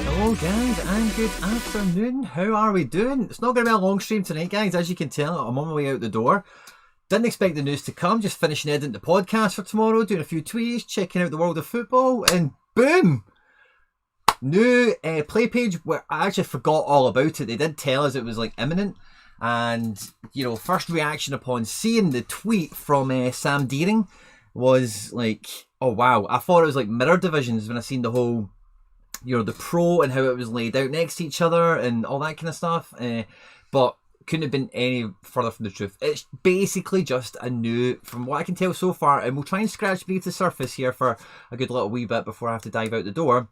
Hello guys and good afternoon, how are we doing? It's not going to be a long stream tonight guys, as you can tell I'm on my way out the door. Didn't expect the news to come, just finishing editing the podcast for tomorrow, doing a few tweets, checking out the world of football, and boom! New play page where I actually forgot all about it. They did tell us it was like imminent, and you know, first reaction upon seeing the tweet from Sam Deering was like, oh wow, I thought it was like mirror divisions when I seen the whole, you know, the pro and how it was laid out next to each other and all that kind of stuff, but couldn't have been any further from the truth. It's basically just a new, from what I can tell so far, and we'll try and scratch beneath the surface here for a good little wee bit before I have to dive out the door,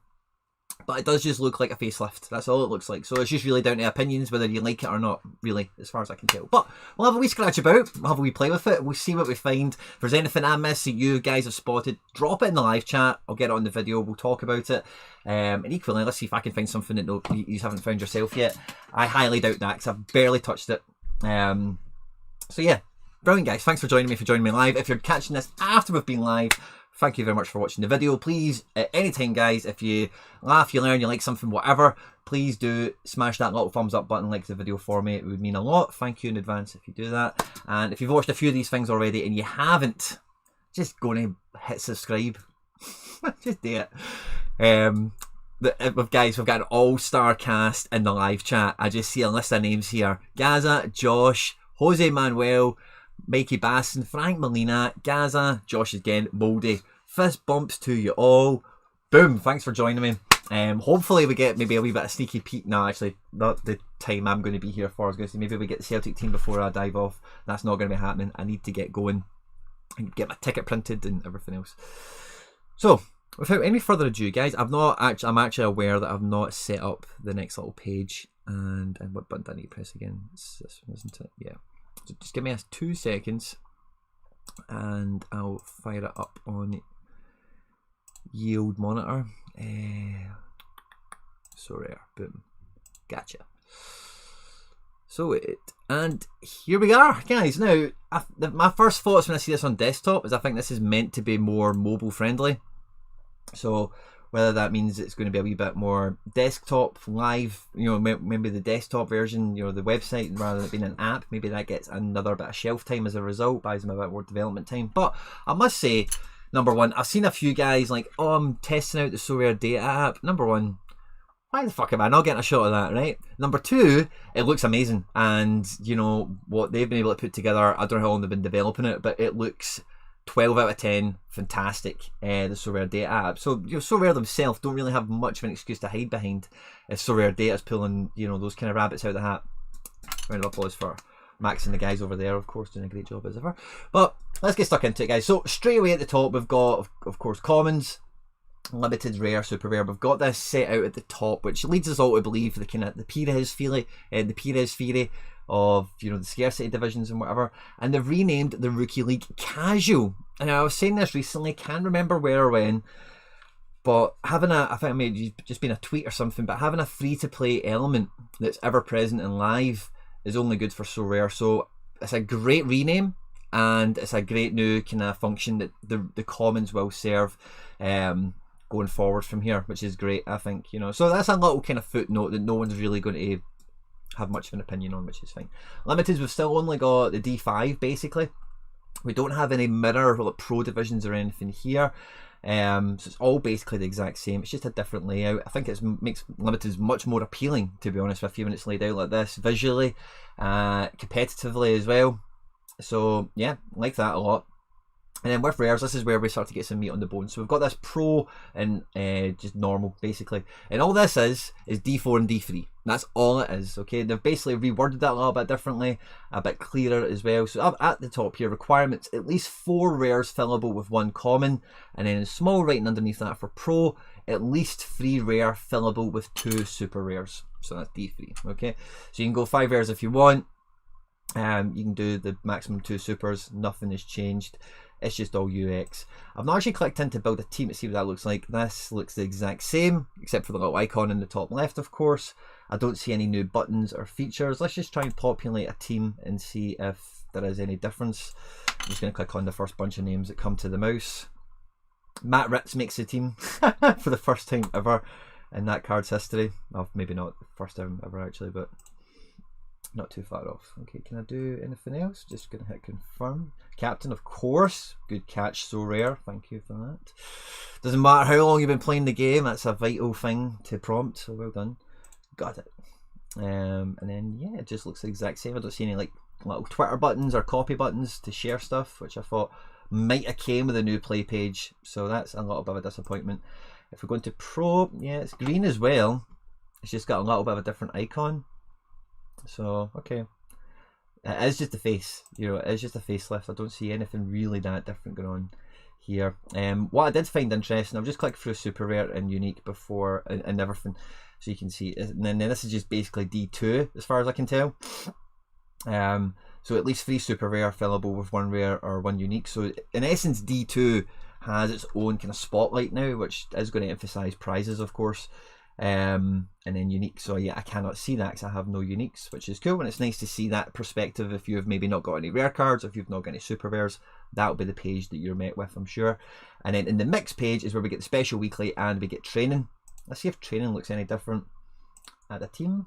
but it does just look like a facelift. That's all it looks like. So it's just really down to opinions whether you like it or not, really, as far as I can tell. But we'll have a wee scratch about, we'll have a wee play with it, we'll see what we find. If there's anything I miss that you guys have spotted, drop it in the live chat, I'll get it on the video, we'll talk about it. And equally, let's see if I can find something that you haven't found yourself yet. I highly doubt that because I've barely touched it. So yeah, brilliant guys, thanks for joining me live. If you're catching this after we've been live, thank you very much for watching the video. Please, at any time guys, if you laugh, you learn, you like something, whatever, please do smash that little thumbs up button, like the video for me, it would mean a lot. Thank you in advance if you do that. And if you've watched a few of these things already and you haven't, just go and hit subscribe. Just do it. Guys, we've got an all-star cast in the live chat. I just see a list of names here: Gaza, Josh, Jose Manuel, Mikey Basson, Frank Molina, Gaza, Josh again, Moldy. Fist bumps to you all. Boom, thanks for joining me. Hopefully we get maybe a wee bit of sneaky peek. No, actually, not the time I'm going to be here for. I was going to say maybe we get the Celtic team before I dive off. That's not going to be happening. I need to get going and get my ticket printed and everything else. So, without any further ado, guys, I'm actually aware that I've not set up the next little page. And what button do I need to press again? It's this one, isn't it? Yeah. So just give me 2 seconds, and I'll fire it up on yield monitor. SoRare, boom, gotcha. And here we are, guys. Now, my first thoughts when I see this on desktop is I think this is meant to be more mobile friendly. So whether that means it's going to be a wee bit more desktop live, you know, maybe the desktop version, you know, the website, rather than it being an app, maybe that gets another bit of shelf time as a result, buys them a bit more development time. But I must say, number one, I've seen a few guys like, oh, I'm testing out the SoRare Data app. Number one, why the fuck am I not getting a shot of that, right? Number two, it looks amazing. And, you know, what they've been able to put together, I don't know how long they've been developing it, but it looks 12 out of 10, fantastic, the SoRare Data app. So, you know, SoRare themselves don't really have much of an excuse to hide behind if SoRare Data's pulling, you know, those kind of rabbits out of the hat. Round of applause for Max and the guys over there, of course, doing a great job as ever. But let's get stuck into it, guys. So straight away at the top, we've got, of course, commons, limited, rare, super rare. We've got this set out at the top, which leads us all to believe the kind of the Perez theory of, you know, the scarcity divisions and whatever. And they've renamed the Rookie League Casual. And I was saying this recently, can't remember where or when, but having I think it may have just been a tweet or something, but having a free-to-play element that's ever present in live is only good for SoRare. So it's a great rename, and it's a great new kind of function that the commons will serve going forward from here, which is great, I think, you know. So that's a little kind of footnote that no one's really going to have much of an opinion on, which is fine. Limiteds, we've still only got the D5 basically. We don't have any mirror or like pro divisions or anything here. So it's all basically the exact same. It's just a different layout. I think it makes limited much more appealing, to be honest with you, when it's laid out like this, visually, competitively as well. So yeah, like that a lot. And then with rares, this is where we start to get some meat on the bone. So we've got this pro and just normal, basically. And all this is D4 and D3. That's all it is, okay? They've basically reworded that a little bit differently, a bit clearer as well. So up at the top here, requirements, at least 4 rares fillable with 1 common. And then in small writing underneath that for pro, at least 3 rare fillable with 2 super rares. So that's D3, okay? So you can go 5 rares if you want. You can do the maximum 2 supers. Nothing has changed. It's just all UX. I've not actually clicked in to build a team to see what that looks like. This looks the exact same, except for the little icon in the top left, of course. I don't see any new buttons or features. Let's just try and populate a team and see if there is any difference. I'm just going to click on the first bunch of names that come to the mouse. Matt Ritz makes the team for the first time ever in that card's history. Well, maybe not the first time ever actually, but not too far off. Okay, can I do anything else? Just gonna hit confirm. Captain, of course. Good catch, SoRare. Thank you for that. Doesn't matter how long you've been playing the game, that's a vital thing to prompt, so well done. Got it. And then yeah, it just looks the exact same. I don't see any like little Twitter buttons or copy buttons to share stuff, which I thought might have came with a new play page, so that's a little bit of a disappointment. If we're going to pro, yeah, it's green as well. It's just got a little bit of a different icon. So okay, it is just a face, you know, it is just a facelift. I don't see anything really that different going on here. What I did find interesting, I've just clicked through super rare and unique before and everything, so you can see it. And then this is just basically D2 as far as I can tell. So at least 3 super rare fillable with 1 rare or 1 unique. So in essence, D2 has its own kind of spotlight now, which is going to emphasize prizes, of course. And then unique, so yeah, I cannot see that because I have no uniques, which is cool, and it's nice to see that perspective. If you've maybe not got any rare cards, if you've not got any super rares, that'll be the page that you're met with, I'm sure. And then in the mix page is where we get the special weekly and we get training. Let's see if training looks any different at the team.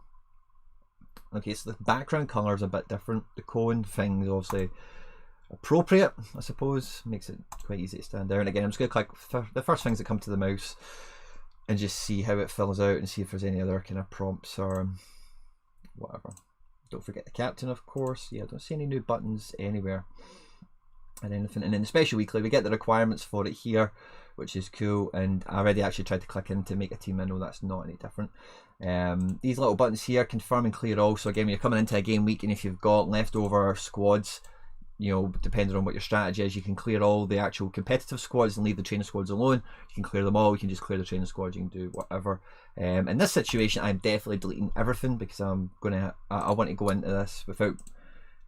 Okay, so the background color is a bit different. The cone thing is obviously appropriate, I suppose, makes it quite easy to stand out. And again, I'm just going to click the first things that come to the mouse and just see how it fills out and see if there's any other kind of prompts or whatever. Don't forget the captain, of course. Yeah, I don't see any new buttons anywhere and anything. And then the special weekly, we get the requirements for it here, which is cool. And I already actually tried to click in to make a team. I know that's not any different. These little buttons here, confirm and clear all. So again, when you're coming into a game week and if you've got leftover squads, you know, depending on what your strategy is, you can clear all the actual competitive squads and leave the training squads alone. You can clear them all. You can just clear the training squads. You can do whatever. In this situation, I'm definitely deleting everything because I want to go into this without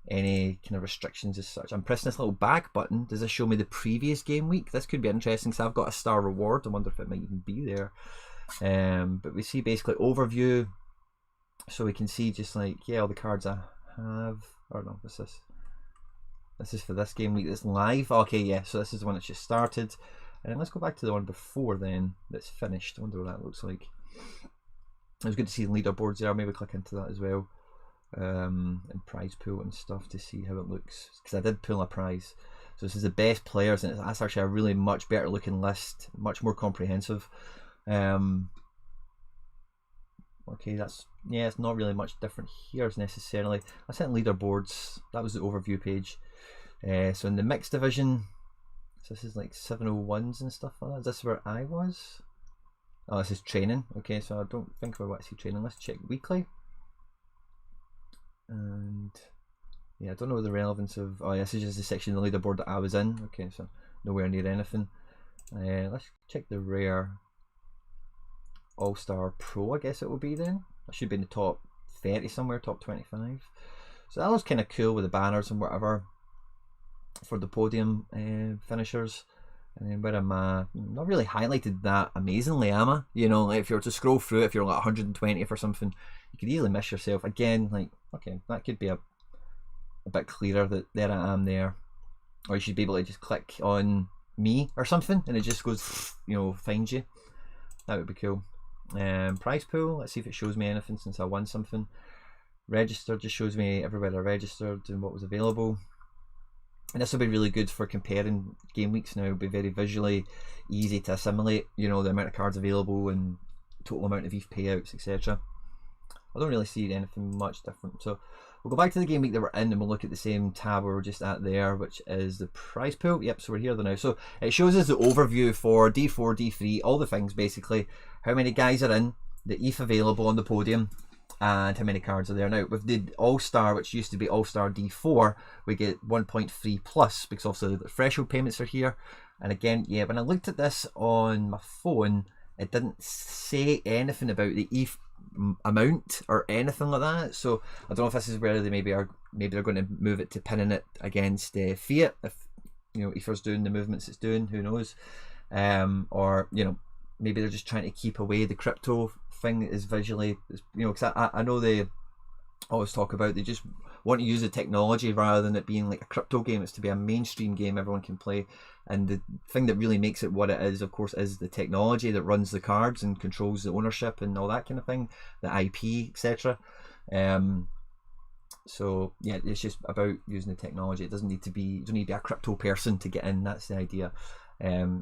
any kind of restrictions as such. I'm pressing this little back button. Does this show me the previous game week? This could be interesting because I've got a star reward. I wonder if it might even be there. But we see basically overview, so we can see just like, yeah, all the cards I have. Or no, what's this? This is for this game week that's live. Okay, yeah, so this is the one that's just started. And let's go back to the one before then that's finished. I wonder what that looks like. It was good to see the leaderboards there. I'll maybe click into that as well. And prize pool and stuff to see how it looks. Because I did pull a prize. So this is the best players, and that's actually a really much better looking list. Much more comprehensive. Okay, that's, yeah, it's not really much different here necessarily. Let's hit leaderboards. That was the overview page. So in the mixed division, so this is like 701s and stuff like that. Is this where I was? Oh, this is training. Okay, so I don't think we want to see training. Let's check weekly. And yeah, I don't know the relevance of. Oh, yeah, this is just the section of the leaderboard that I was in. Okay, so nowhere near anything. Let's check the rare All-Star Pro, I guess it will be then. I should be in the top 30 somewhere, top 25. So that looks kind of cool with the banners and whatever for the podium finishers. And then where am I? Not really highlighted that amazingly, am I? You know, like if you were to scroll through it, if you're like 120th or something, you could easily miss yourself. Again, like, okay, that could be a bit clearer that there I am there. Or you should be able to just click on me or something and it just goes, you know, finds you. That would be cool. Prize pool, let's see if it shows me anything since I won something. Registered just shows me everywhere I registered and what was available. And this will be really good for comparing game weeks now. It'll be very visually easy to assimilate, you know, the amount of cards available and total amount of ETH payouts, etc. I don't really see anything much different. So we'll go back to the game week that we're in and we'll look at the same tab we were just at there, which is the prize pool. Yep, so we're here now. So it shows us the overview for D4, D3, all the things basically. How many guys are in, the ETH available on the podium, and how many cards are there. Now with the All-Star, which used to be All-Star D4, we get 1.3 plus, because also the threshold payments are here. And again, yeah, when I looked at this on my phone, it didn't say anything about the ETH amount or anything like that. So I don't know if this is where they maybe they're going to move it to pinning it against fiat, if you know Ether's doing the movements it's doing, who knows. Or you know, maybe they're just trying to keep away the crypto thing is visually, you know, because I know they always talk about they just want to use the technology rather than it being like a crypto game. It's to be a mainstream game everyone can play, and the thing that really makes it what it is, of course, is the technology that runs the cards and controls the ownership and all that kind of thing, the IP, etc. So yeah, it's just about using the technology. It doesn't need to be, you don't need to be a crypto person to get in. That's the idea.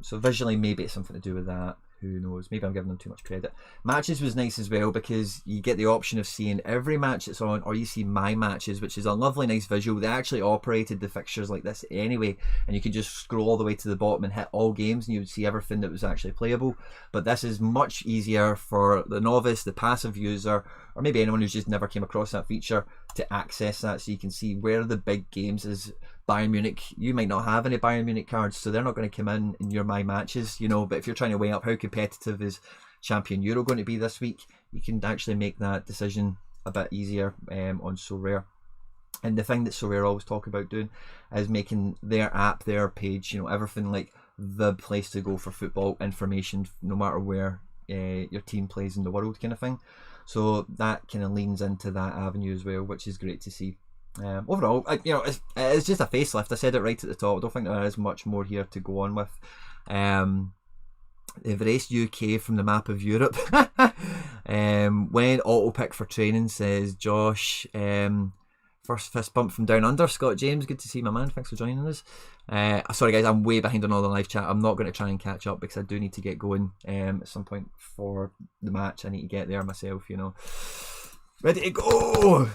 So visually, maybe it's something to do with that. Who knows? Maybe I'm giving them too much credit. Matches was nice as well, because you get the option of seeing every match that's on, or you see my matches, which is a lovely, nice visual. They actually operated the fixtures like this anyway, and you could just scroll all the way to the bottom and hit all games, and you would see everything that was actually playable. But this is much easier for the novice, the passive user, or maybe anyone who's just never came across that feature to access that, so you can see where the big games is. Bayern Munich, you might not have any Bayern Munich cards, so they're not going to come in your my matches, you know. But if you're trying to weigh up how competitive is Champion Euro going to be this week, you can actually make that decision a bit easier on SoRare. And the thing that SoRare always talk about doing is making their app, their page, you know, everything like the place to go for football information, no matter where your team plays in the world, kind of thing. So that kind of leans into that avenue as well, which is great to see. Overall, you know, it's just a facelift. I said it right at the top. I don't think there is much more here to go on with. They've erased UK from the map of Europe. When auto pick for training, says Josh. First fist bump from down under, Scott James. Good to see my man. Thanks for joining us. Sorry guys, I'm way behind on all the live chat. I'm not going to try and catch up because I do need to get going at some point for the match. I need to get there myself, you know. Ready to go.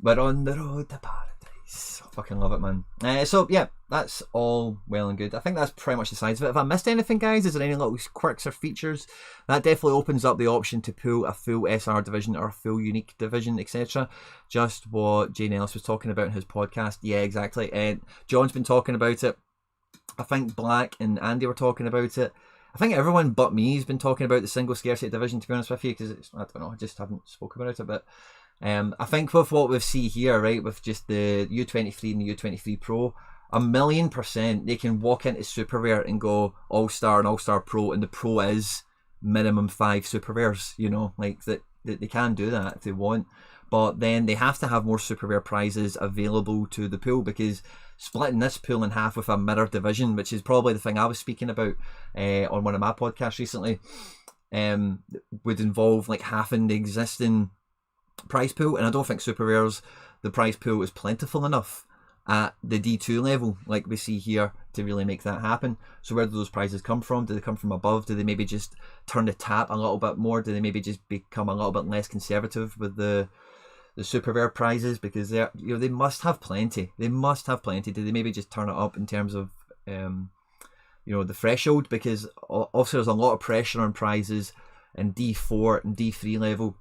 We're on the road to paradise. I fucking love it, man. So yeah, that's all well and good. I think that's pretty much the size of it. If I missed anything, guys, is there any little quirks or features? That definitely opens up the option to pull a full SR division or a full unique division, etc. Just what Jane Ellis was talking about in his podcast. Yeah, exactly. John's been talking about it. I think Black and Andy were talking about it. I think everyone but me has been talking about the single scarcity division, to be honest with you, because I don't know, I just haven't spoken about it. But I think with what we see here, right, with just the U23 and the U23 Pro, 1,000,000% they can walk into Super Rare and go All-Star and All-Star Pro, and the Pro is minimum 5 Super Rares, you know, like that they can do that if they want. But then they have to have more Super Rare prizes available to the pool, because splitting this pool in half with a mirror division, which is probably the thing I was speaking about on one of my podcasts recently, would involve like halving the existing prize pool, and I don't think Super Rares, the prize pool is plentiful enough at the D2 level like we see here to really make that happen. So where do those prizes come from? Do they come from above? Do they maybe just turn the tap a little bit more? Do they maybe just become a little bit less conservative with the Super Rare prizes, because they're, you know, they must have plenty. They must have plenty. Do they maybe just turn it up in terms of you know, the threshold? Because also there's a lot of pressure on prizes in D4 and D3 level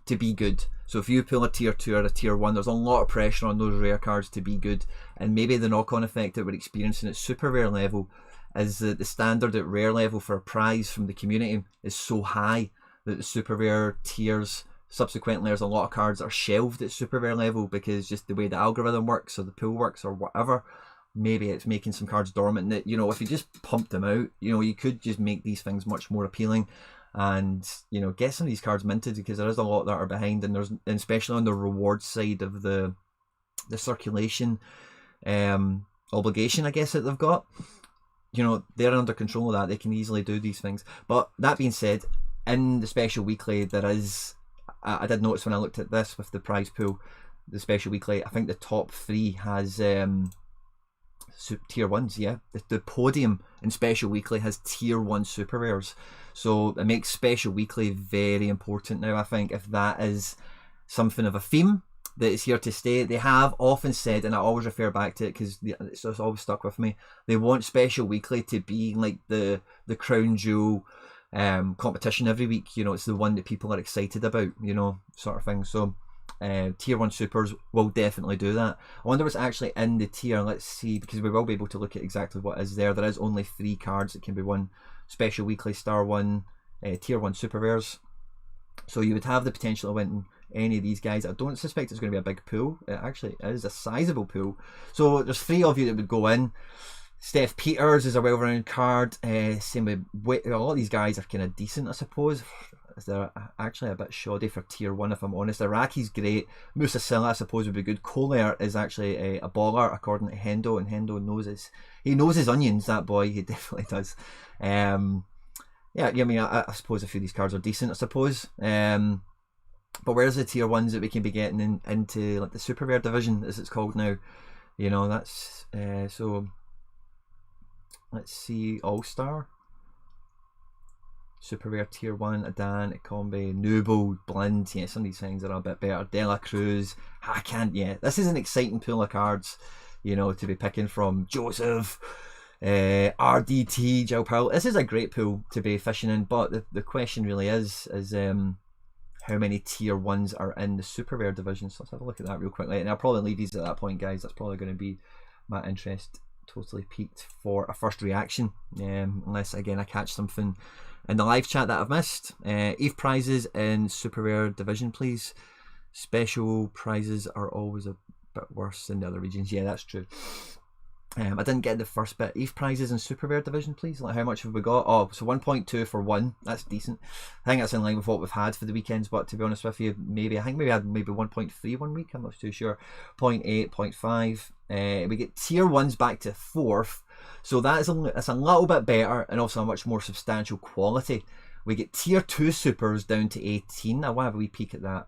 to be good. So if you pull a tier 2 or a tier 1, there's a lot of pressure on those rare cards to be good. And maybe the knock-on effect that we're experiencing at super rare level is that the standard at rare level for a prize from the community is so high that the super rare tiers, subsequently there's a lot of cards that are shelved at super rare level because just the way the algorithm works or the pool works or whatever, maybe it's making some cards dormant that, you know, if you just pump them out, you know, you could just make these things much more appealing. And, you know, get some of these cards minted, because there is a lot that are behind, and there's, and especially on the reward side of the circulation obligation, I guess, that they've got, you know, they're under control of that. They can easily do these things. But that being said, in the special weekly, there is, I did notice when I looked at this with the prize pool, the special weekly, I think the top 3 has tier 1s, yeah. The podium in Special Weekly has tier 1 super rares. So it makes Special Weekly very important now, I think, if that is something of a theme that is here to stay. They have often said, and I always refer back to it because it's always stuck with me, they want Special Weekly to be like the crown jewel competition every week. You know, it's the one that people are excited about, you know, sort of thing. So tier 1 supers will definitely do that. I wonder what's actually in the tier. Let's see, because we will be able to look at exactly what is there. There is only 3 cards that can be won: Special Weekly, Star 1, tier 1 super rares. So you would have the potential of winning any of these guys. I don't suspect it's going to be a big pool. It actually is a sizable pool. So there's 3 of you that would go in. Steph Peters is a well-rounded card. Same with a lot of these guys are kind of decent, I suppose. They're actually a bit shoddy for tier 1, if I'm honest. Iraqi's great. Musa Silla, I suppose, would be good. Kohler is actually a baller, according to Hendo, and Hendo knows he knows his onions, that boy. He definitely does. Yeah, I mean, I suppose a few of these cards are decent, I suppose. But where's the tier 1s that we can be getting into, like the super rare division, as it's called now? You know, that's so. Let's see, All-Star, super rare tier 1, Adan, Ikombe, Nubo, Blind. Yeah, some of these things are a bit better. Dela Cruz, yeah, this is an exciting pool of cards, you know, to be picking from. Joseph, RDT, Joe Powell. This is a great pool to be fishing in, but the question really is how many tier 1s are in the super rare division. So let's have a look at that real quickly, and I'll probably leave these at that point, guys. That's probably going to be my interest totally peaked for a first reaction, unless again I catch something in the live chat that I've missed. ETH prizes in super rare division, please. Special prizes are always a bit worse than the other regions. Yeah, that's true. I didn't get the first bit. ETH prizes in super rare division, please. Like, how much have we got? Oh, so 1.2 for 1. That's decent. I think that's in line with what we've had for the weekends, but to be honest with you, I think we had maybe 1.3 one week. I'm not too sure. 0.8, 0.5. We get tier 1s back to 4th. So that's a little bit better, and also a much more substantial quality. We get tier 2 supers down to 18. I want to have a wee peek at that.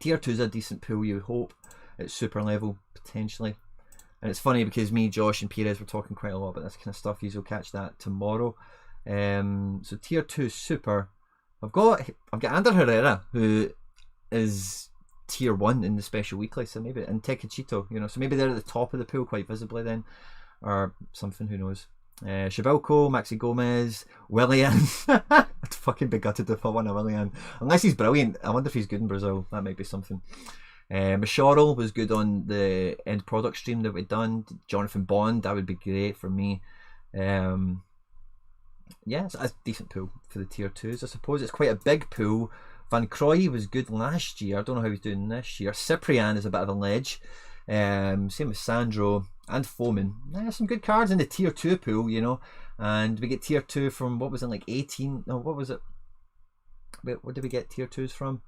Tier 2 is a decent pool, you would hope, at super level, potentially. And it's funny because me, Josh, and Perez were talking quite a lot about this kind of stuff. You'll catch that tomorrow. So tier 2 super, I've got Ander Herrera, who is tier 1 in the Special Weekly. So maybe, and Tekachito, you know, so maybe they're at the top of the pool quite visibly then, or something. Who knows? Shabilko, Maxi Gomez, Willian. I'd fucking be gutted if I won a Willian, unless he's brilliant. I wonder if he's good in Brazil. That might be something. Mashorel was good on the end product stream that we'd done. Jonathan Bond, that would be great for me. Yeah, it's a decent pool for the tier 2s, I suppose. It's quite a big pool. Van Croy was good last year. I don't know how he's doing this year. Cyprian is a bit of a ledge. Same with Sandro and Foreman. Some good cards in the tier 2 pool, you know. And we get tier 2 from, what was it, like 18? No, what was it? Wait, what did we get tier 2s from?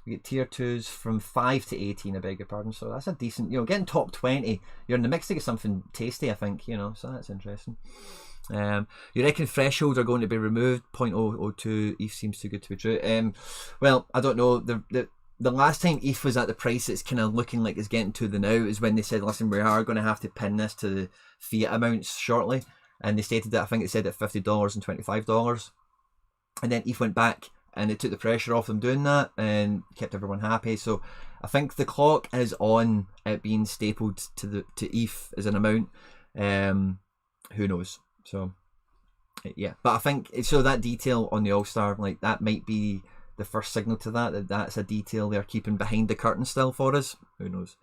We get tier 2s from 5 to 18, I beg your pardon. So that's a decent, you know, getting top 20, you're in the mix to get something tasty, I think, you know, so that's interesting. You reckon thresholds are going to be removed? 0.002 ETH seems too good to be true. Well, I don't know. The last time ETH was at the price it's kind of looking like it's getting to the now is when they said, listen, we are going to have to pin this to the fiat amounts shortly. And they stated that, I think it said at $50 and $25. And then ETH went back, and it took the pressure off them doing that and kept everyone happy. So I think the clock is on it being stapled to ETH as an amount. Who knows? So yeah, but I think so that detail on the All-Star, like, that might be the first signal to that's a detail they're keeping behind the curtain still for us. Who knows?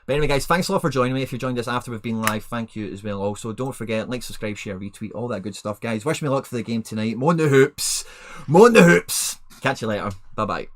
But anyway, guys, thanks a lot for joining me. If you joined us after we've been live, thank you as well. Also, don't forget, like, subscribe, share, retweet, all that good stuff, guys. Wish me luck for the game tonight. Moan the hoops. Moan the hoops. Catch you later. Bye-bye.